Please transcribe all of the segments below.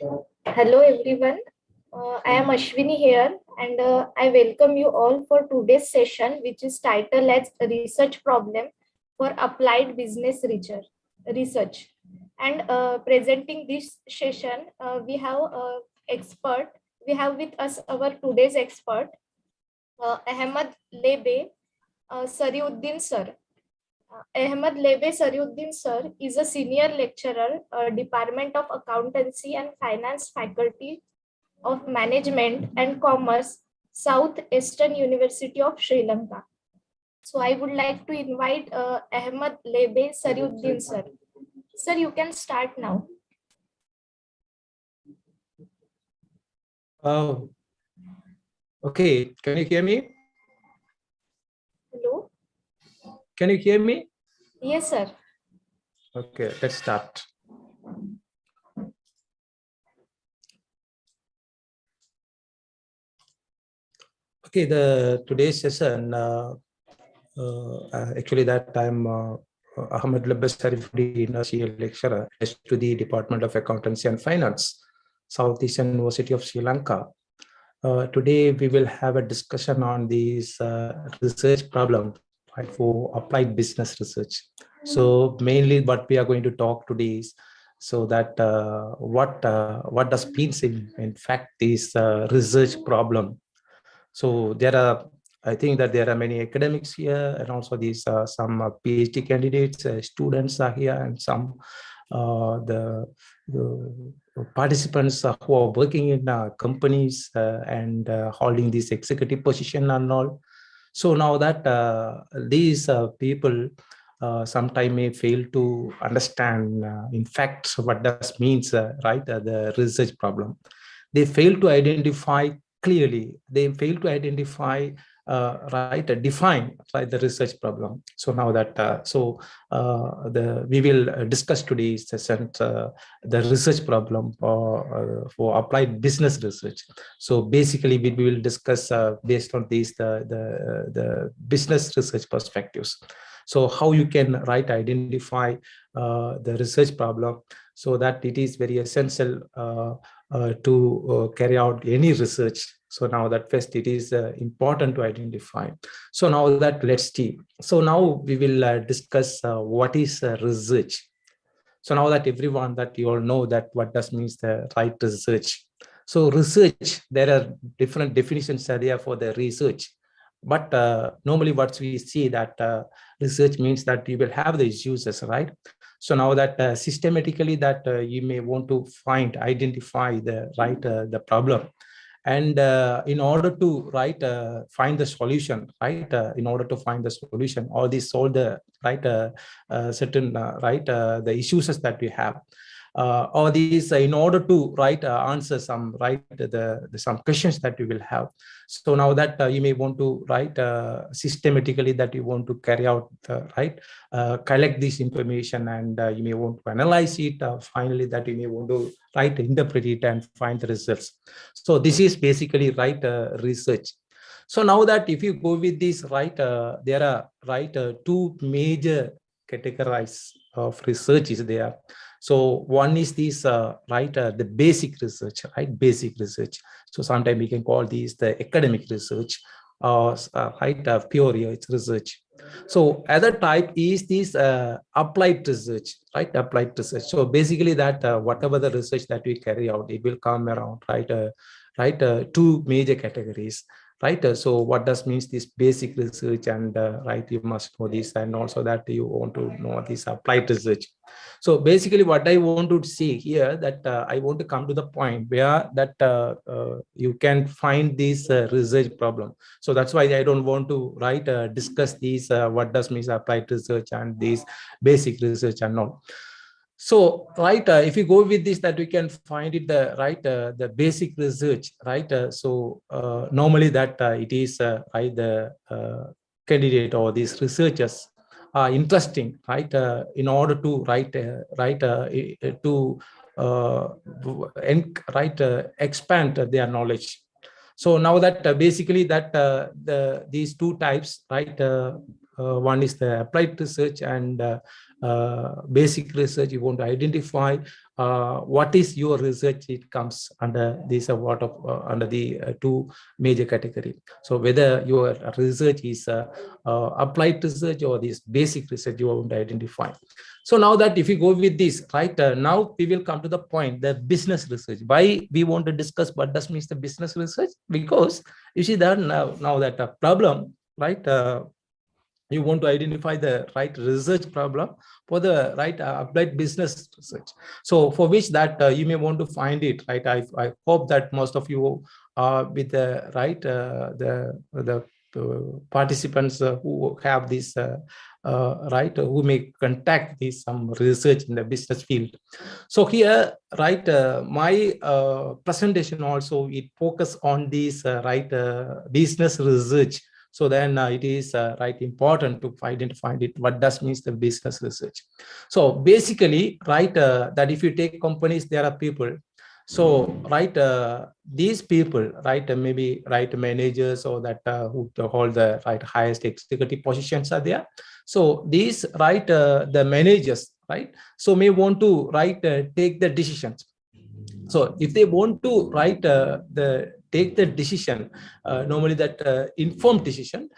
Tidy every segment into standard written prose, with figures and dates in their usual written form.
Hello everyone, I am Ashwini here and I welcome you all for today's session, which is titled as Research Problem for Applied Business Research. And presenting this session, we have expert. We have with us our today's expert, Ahmad Lebe Sariuddin sir. Ahmad Lebe Sariuddin sir is a senior lecturer, Department of Accountancy and Finance Faculty of Management and Commerce, Southeastern University of Sri Lanka. So I would like to invite Ahmad Lebe Sariuddin sir. Sir, you can start now. Oh, okay. Can you hear me? Hello? Can you hear me? Yes, sir. Okay, let's start. Okay, today's session, actually that I'm Ahmad L Sarifudeen, lecturer to the Department of Accountancy and Finance, Southeastern University of Sri Lanka. Today we will have a discussion on these research problems, right, for applied business research. So mainly what we are going to talk today is so that what does means in fact this research problem. So I think that there are many academics here, and also these some PhD candidates, students are here, and some the participants who are working in companies and holding this executive position and all. So now that these people sometimes may fail to understand, in fact, what does means, right, the research problem. They fail to identify clearly. They fail to identify, define, right, the research problem. So now that we will discuss today's session the research problem for applied business research. So basically, we will discuss based on these the business research perspectives. So how you can identify the research problem, so that it is very essential to carry out any research. So now that first it is important to identify. So now that let's see. So now we will discuss what is research. So now that everyone that you all know that what does means the right research. So research, there are different definitions there for the research. But normally what we see that research means that you will have the issues, right? So now that systematically that you may want to identify the problem. And in order to find the solution, in order to find the solution, all these solve the certain the issues that we have, or these in order to answer some some questions that you will have. So now that you may want to systematically that you want to carry out collect this information, and you may want to analyze it, finally that you may want to interpret it and find the results. So this is basically research. So now that if you go with this there are two major categories of research is there. So one is this the basic research, basic research. So sometimes we can call these the academic research, or pure research. So other type is this applied research, applied research. So basically that whatever the research that we carry out, it will come around two major categories. So what does means this basic research, and you must know this, and also that you want to know this applied research. So basically what I want to see here that I want to come to the point where that you can find this research problem. So that's why I don't want to discuss these what does means applied research and these basic research and all. So if you go with this, that we can find it the basic research, so normally that it is the candidate or these researchers are interesting, in order to expand their knowledge. So now that basically that these two types, one is the applied research and basic research. You want to identify what is your research. It comes under these under the two major category. So whether your research is applied research or this basic research, you want to identify. So now that if you go with this, right, now we will come to the point, the business research. Why we want to discuss what does means the business research? Because you see that now that a problem, right, you want to identify the right research problem for the right applied business research. So for which that you may want to find it, right? I hope that most of you are with the right the participants who have this right, who may contact this some research in the business field. So here, right, my presentation also, it focus on this right business research. So then it is right important to identify it. What does means the business research? So basically, right, that if you take companies, there are people. So right, these people, right, maybe right managers or that who hold the right highest executive positions are there. So these right the managers, right, so may want to right take the decisions. So if they want to right take the decision, normally that informed decision,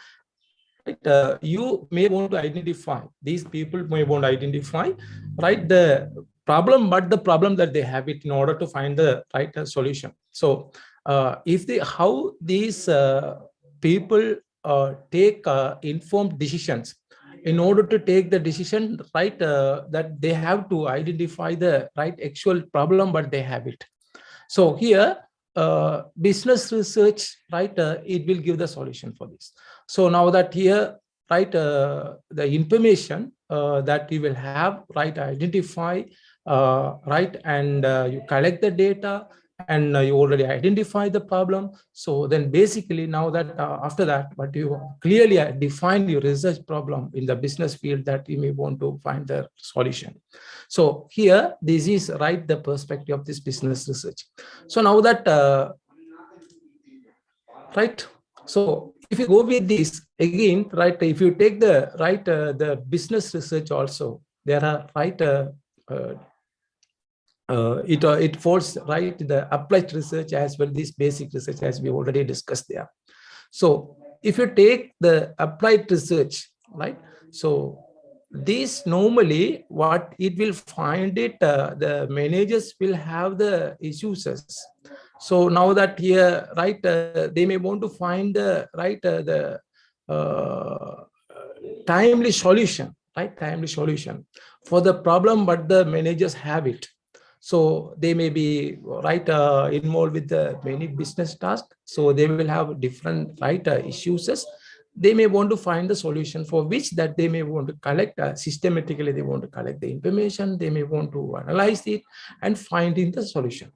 right, you may want to identify, these people may want to identify right the problem, but the problem that they have it in order to find the right solution. So if they how these people take informed decisions, in order to take the decision, right, that they have to identify the right actual problem, but they have it. So here, business research, right, it will give the solution for this. So now that here, right, the information that you will have, right, identify, right, and you collect the data, and you already identify the problem. So then basically now that after that, but you clearly define your research problem in the business field that you may want to find the solution. So here, this is right the perspective of this business research. So now that right, so if you go with this again, right, if you take the right the business research also, there are right uh, it falls right the applied research as well, this basic research as we already discussed there. So if you take the applied research, right, so this normally what it will find it, the managers will have the issues. So now that here, right, they may want to find the right the uh, timely solution, right, timely solution for the problem, but the managers have it. So they may be right involved with the many business tasks. So they will have different right issues. They may want to find the solution for which that they may want to collect systematically. They want to collect the information. They may want to analyze it and find in the solution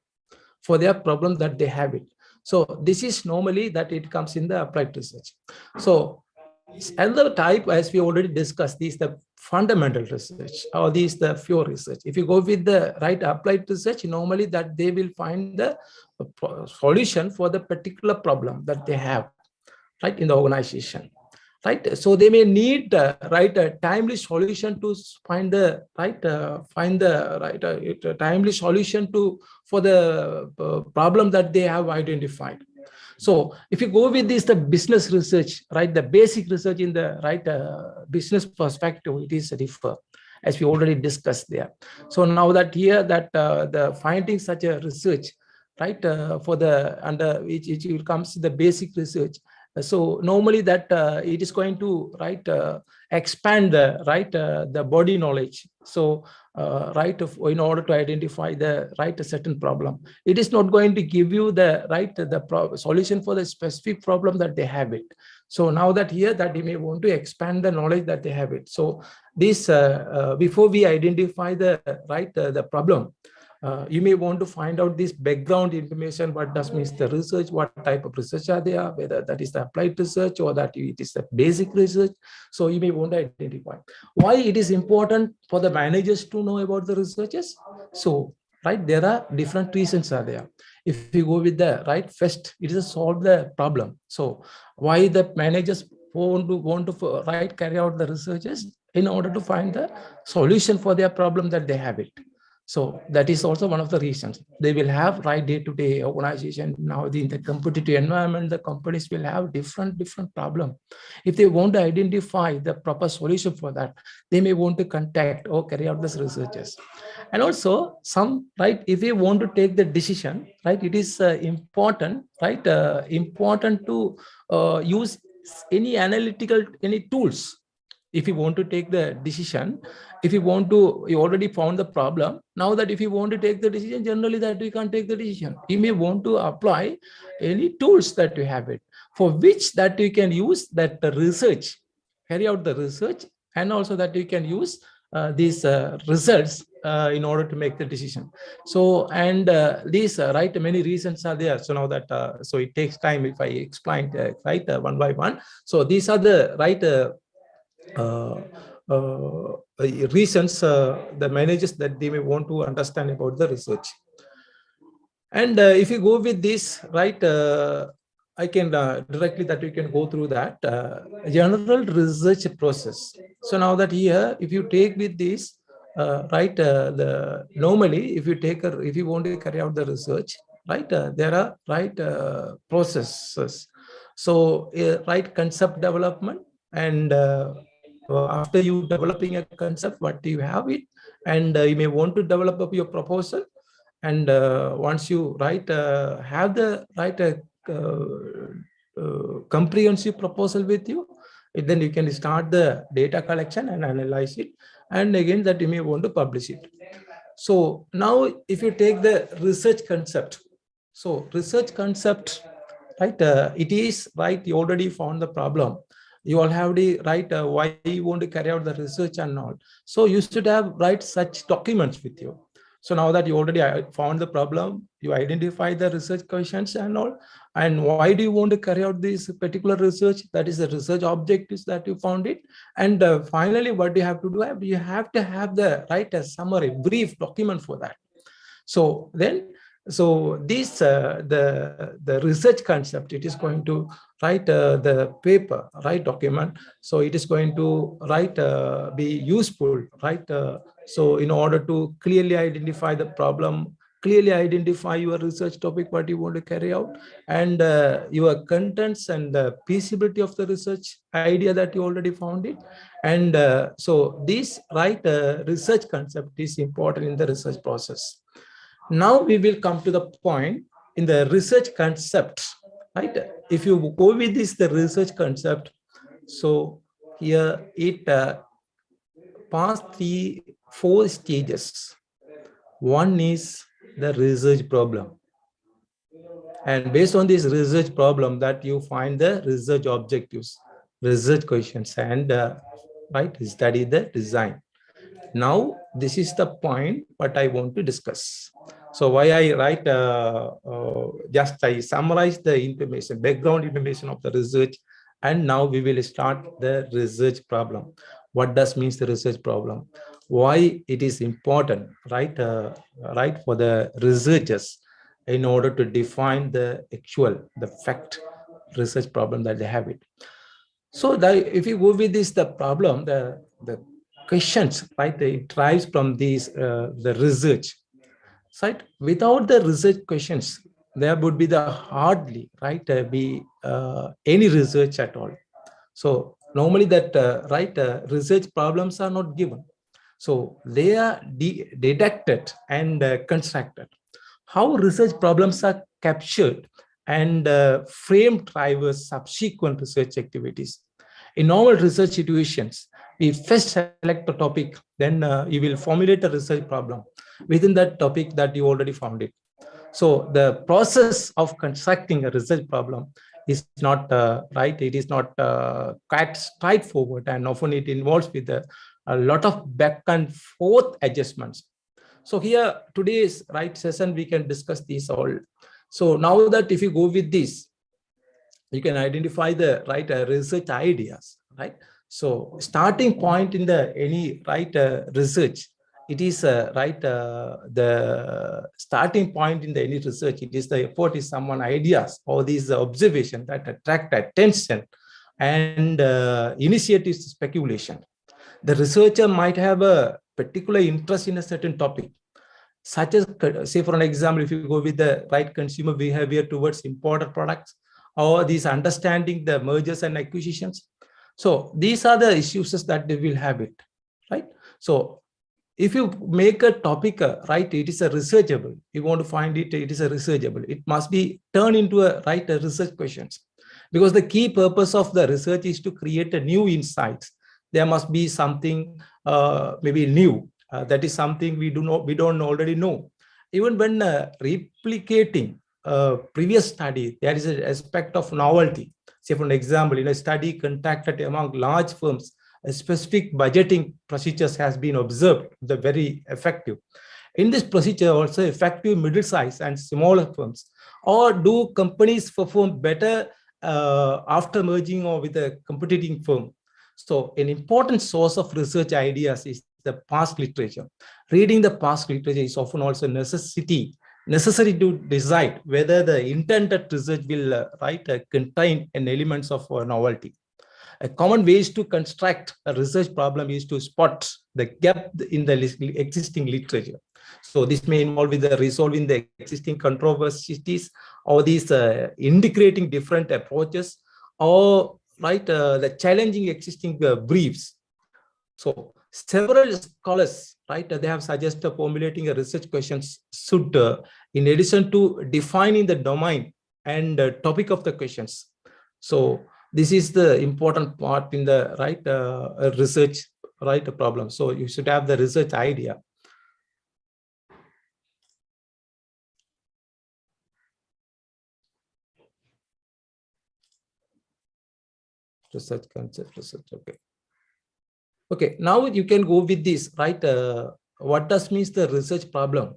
for their problem that they have it. So this is normally that it comes in the applied research. So another type, as we already discussed, is the fundamental research, or these the pure research. If you go with the right applied research, normally that they will find the solution for the particular problem that they have, right, in the organization, right. So they may need right a timely solution to find the right timely solution to for the problem that they have identified. So if you go with this, the business research, right, the basic research in the right business perspective, it is differ, as we already discussed there. So now that here that the finding such a research, right, for the under which it comes to the basic research. So normally that it is going to right expand the right the body knowledge. So right in order to identify the right a certain problem, it is not going to give you the right the solution for the specific problem that they have it. So now that here that you may want to expand the knowledge that they have it. So this before we identify the right the problem, you may want to find out this background information. What does means the research, what type of research are there, whether that is the applied research or that it is the basic research. So you may want to identify why it is important for the managers to know about the researchers. So right, there are different reasons are there. If you go with the right, first it is to solve the problem. So why the managers carry out the researches in order to find the solution for their problem that they have it. So that is also one of the reasons. They will have day-to-day organization. Now in the competitive environment, the companies will have different problem. If they want to identify the proper solution for that, they may want to contact or carry out this researches. And also if you want to take the decision, it is important to use any tools. If you want to take the decision, if you already found the problem, now that if you want to take the decision, generally that we can't take the decision. You may want to apply any tools that you have it, for which that you can use that research, carry out the research, and also that you can use these results in order to make the decision. So, and these many reasons are there. So now that so it takes time if I explain one by one. So these are the uh, reasons the managers that they may want to understand about the research. And if you go with this, I can directly that we can go through that general research process. So now that here, if you take with this, normally if you want to carry out the research, there are processes. So concept development, and after you developing a concept, what you have it, and you may want to develop up your proposal. And once you have the comprehensive proposal with you, then you can start the data collection and analyze it, and again that you may want to publish it. So now if you take the research concept, so research concept, it is you already found the problem, you all have the why you want to carry out the research and all. So you should have such documents with you. So now that you already found the problem, you identify the research questions and all, and why do you want to carry out this particular research? That is the research objectives that you found it. And finally, what you have to do, you have to have the a summary, brief document for that. So then, so this the research concept, it is going to write the paper, document. So it is going to be useful, so in order to clearly identify the problem, clearly identify your research topic, what you want to carry out, and your contents and the feasibility of the research idea that you already found it. And so this research concept is important in the research process. Now we will come to the point in the research concept, If you go with this, the research concept, so here it passed 4 stages. One is the research problem. And based on this research problem, that you find the research objectives, research questions, and study the design. Now, this is the point what I want to discuss. So why I just I summarize the information, background information of the research, and now we will start the research problem. What does means the research problem? Why it is important, for the researchers in order to define the fact research problem that they have it. So if you go with this, the problem, the questions, it drives from these the research. Right? Without the research questions, there would be the hardly be any research at all. So normally that research problems are not given. So they are deducted and constructed. How research problems are captured and framed drivers subsequent research activities. In normal research situations, we first select the topic, then you will formulate a research problem within that topic that you already found it. So the process of constructing a research problem is not it is not quite straightforward, and often it involves with a lot of back and forth adjustments. So here today's session we can discuss these all. So now that if you go with this, you can identify the research ideas, So starting point in the any research, it is the starting point in the any research. It is the effort is someone ideas or these observation that attract attention and initiates speculation. The researcher might have a particular interest in a certain topic, such as, say, for an example, if you go with the right consumer behavior towards imported products, or these understanding the mergers and acquisitions. So these are the issues that they will have it, right? So if you make a topic, right, it is a researchable. You want to find it, it is a researchable. It must be turned into a research questions, because the key purpose of the research is to create a new insights. There must be something maybe new. That is something we don't already know. Even when replicating previous study, there is an aspect of novelty. Say, for an example, in a study conducted among large firms, a specific budgeting procedures has been observed, the very effective. In this procedure, also effective middle-sized and smaller firms, or do companies perform better after merging or with a competing firm? So an important source of research ideas is the past literature. Reading the past literature is often also necessary to decide whether the intended research will contain an elements of novelty. A common ways to construct a research problem is to spot the gap in the existing literature. So this may involve with the resolving the existing controversies, or these integrating different approaches, or the challenging existing briefs. So several scholars, they have suggested formulating a research questions should, in addition to defining the domain and topic of the questions. So this is the important part in the research problem. So you should have the research idea. Research concept, research. Okay, now you can go with this, what does means the research problem?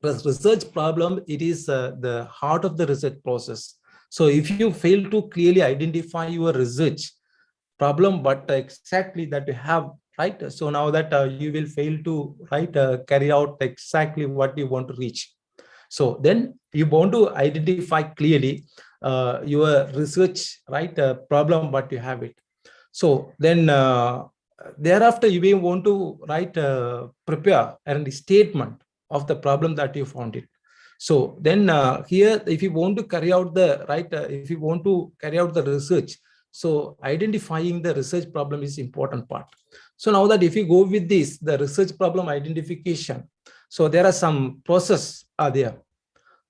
The research problem, it is the heart of the research process. So if you fail to clearly identify your research problem, but exactly that you have, so now that you will fail to carry out exactly what you want to reach. So then you want to identify clearly your research problem, but you have it. So then thereafter you may want to prepare a statement of the problem that you found it. So then here, if you want to carry out the if you want to carry out the research, so identifying the research problem is important part. So now that if you go with this, the research problem identification, so there are some process are there.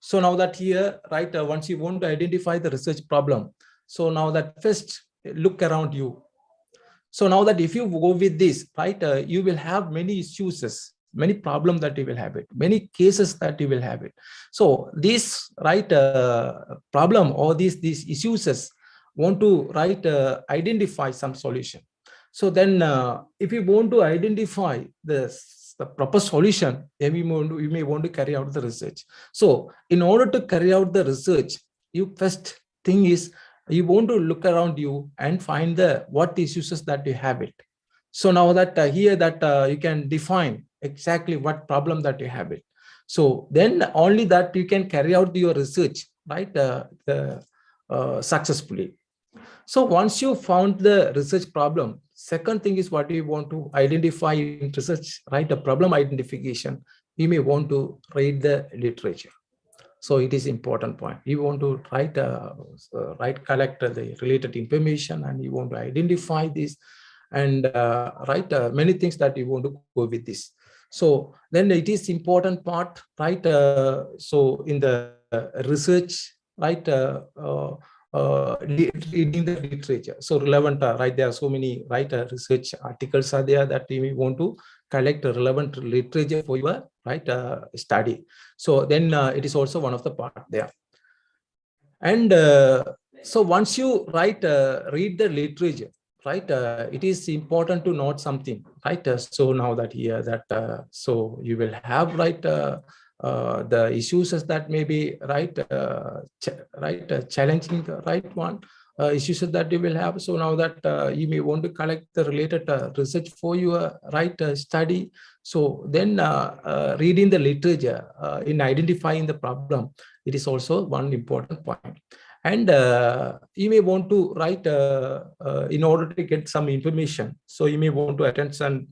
So now that here, once you want to identify the research problem, so now that first look around you. So now that if you go with this, you will have many issues, many problems that you will have it, many cases that you will have it. So this problem or these issues want to identify some solution. So then if you want to identify the proper solution, then you may want to carry out the research. So in order to carry out the research, you first thing is you want to look around you and find the what issues that you have it. So now that here that you can define exactly what problem that you have it. So then only that you can carry out your research successfully. So once you found the research problem, second thing is what you want to identify in research, a problem identification. You may want to read the literature. So it is important point. You want to collect the related information, and you want to identify this, and many things that you want to go with this. So then it is important part, so in the research, reading the literature. So relevant, there are so many research articles are there that you may want to collect a relevant literature for your study. So then it is also one of the part there. And so once you read the literature, it is important to note something, so now that here that so you will have the issues that may be challenging one issues that you will have. So now that you may want to collect the related research for your study. So then reading the literature in identifying the problem, it is also one important point. And you may want to write in order to get some information. So you may want to attend some